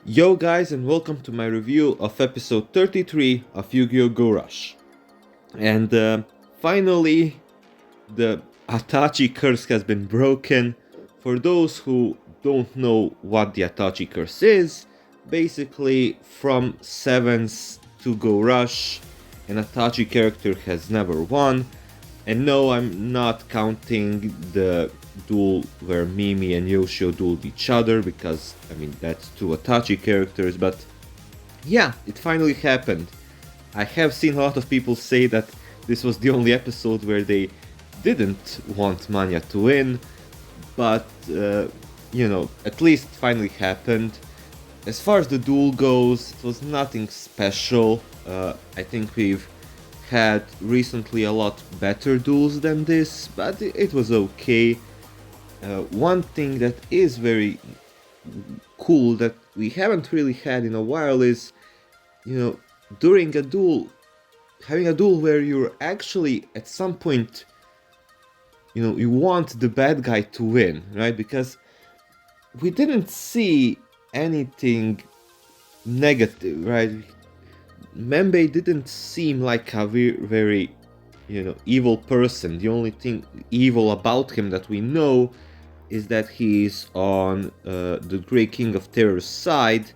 Yo guys, and welcome to my review of episode 33 of Yu-Gi-Oh! Go Rush. And finally, the Atachi curse has been broken. For those who don't know what the Atachi curse is, basically from 7th to Go Rush, an Atachi character has never won. And no, I'm not counting the duel where Mimi and Yugioh dueled each other, because, I mean, that's two Atachi characters, but yeah, it finally happened. I have seen a lot of people say that this was the only episode where they didn't want Manya to win, but, at least finally happened. As far as the duel goes, it was nothing special. I think we've had recently a lot better duels than this, but it was okay. One thing that is very cool that we haven't really had in a while is, during a duel, having a duel where you're actually at some point, you want the bad guy to win, right? Because we didn't see anything negative, right? Membei didn't seem like a very, evil person. The only thing evil about him that we know is that he's on the Great King of Terror's side.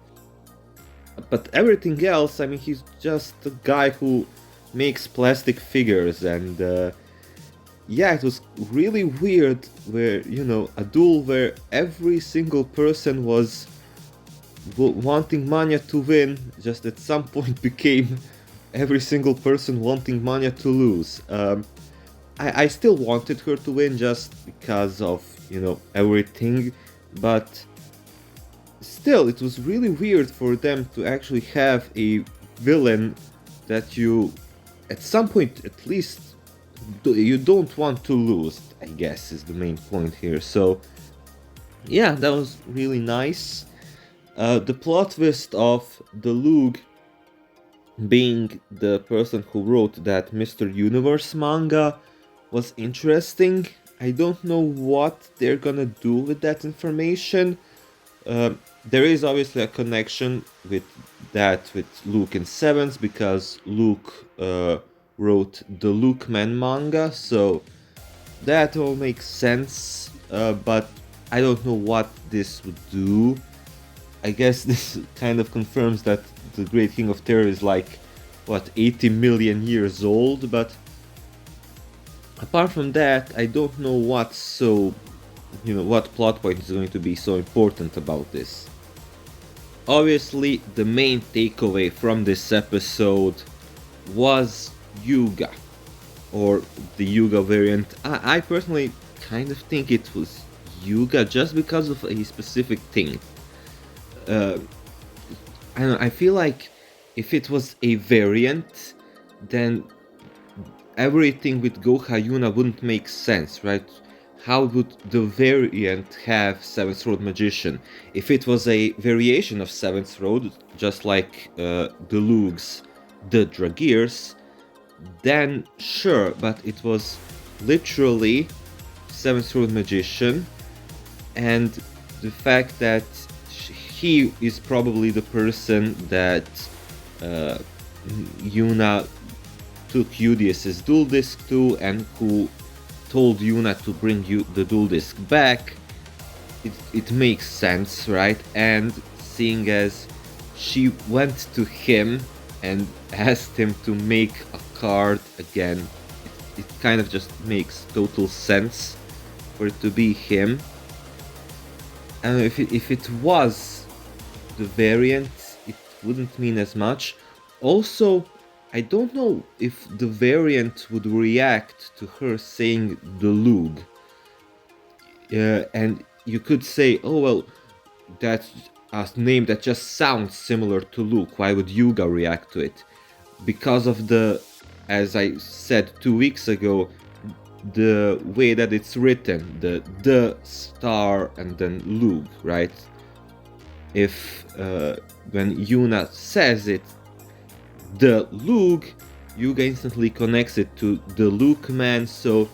But everything else, I mean, he's just a guy who makes plastic figures, and yeah, it was really weird where, a duel where every single person was wanting Manya to win, just at some point became every single person wanting Manya to lose. I still wanted her to win just because of, everything, but still, it was really weird for them to actually have a villain that you, at some point at least, you don't want to lose, I guess, is the main point here. So, yeah, that was really nice. The plot twist of the Lug being the person who wrote that Mr. Universe manga was interesting. I don't know what they're gonna do with that information. There is obviously a connection with Luke in 7th, because Luke wrote the Luke Man manga, so that all makes sense, but I don't know what this would do. I guess this kind of confirms that the Great King of Terror is like, 80 million years old, but apart from that, I don't know what plot point is going to be so important about this. Obviously, the main takeaway from this episode was Yuga, or the Yuga variant. I personally kind of think it was Yuga just because of a specific thing. I don't know, I feel like if it was a variant, then everything with Goha Yuna wouldn't make sense, right? How would the variant have 7th Road Magician? If it was a variation of 7th Road, just like the Lugs, the Dragirs, then sure, but it was literally 7th Road Magician, and the fact that he is probably the person that Yuna took Udious's dual disc to, and who told Yuna to bring the dual disc back. It makes sense, right? And seeing as she went to him and asked him to make a card again, it kind of just makes total sense for it to be him. And if it was the variant, it wouldn't mean as much. Also, I don't know if the variant would react to her saying the Lug. And you could say, oh well, that's a name that just sounds similar to Luke, why would Yuga react to it? Because of the, as I said 2 weeks ago, the way that it's written, the star and then Lug, right? If when Yuna says it, the Lug, Yuga instantly connects it to the Luke Man, so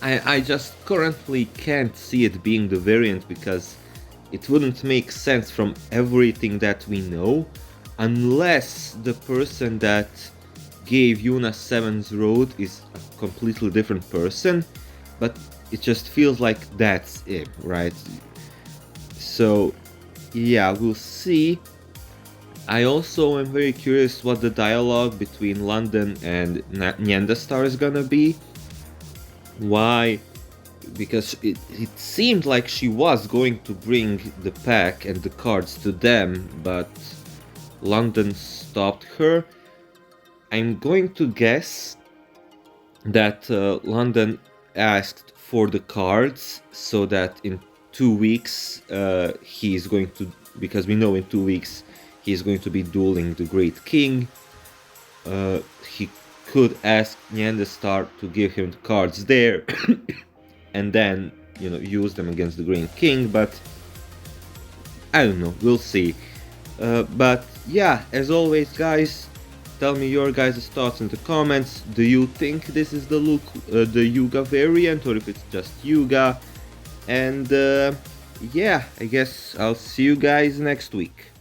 I just currently can't see it being the variant, because it wouldn't make sense from everything that we know, unless the person that gave Yuna 7's road is a completely different person, but it just feels like that's him, right? So yeah, we'll see. I also am very curious what the dialogue between London and Nyandastar is gonna be. Why? Because it seemed like she was going to bring the pack and the cards to them, but London stopped her. I'm going to guess that London asked for the cards so that in 2 weeks he's going to, because we know in 2 weeks he's going to be dueling the Great King. He could ask Nyandastar to give him the cards there and then, you know, use them against the Great King, but I don't know, we'll see. But yeah, as always guys, tell me your guys' thoughts in the comments. Do you think this is the look, the Yuga variant, or if it's just Yuga? And yeah, I guess I'll see you guys next week.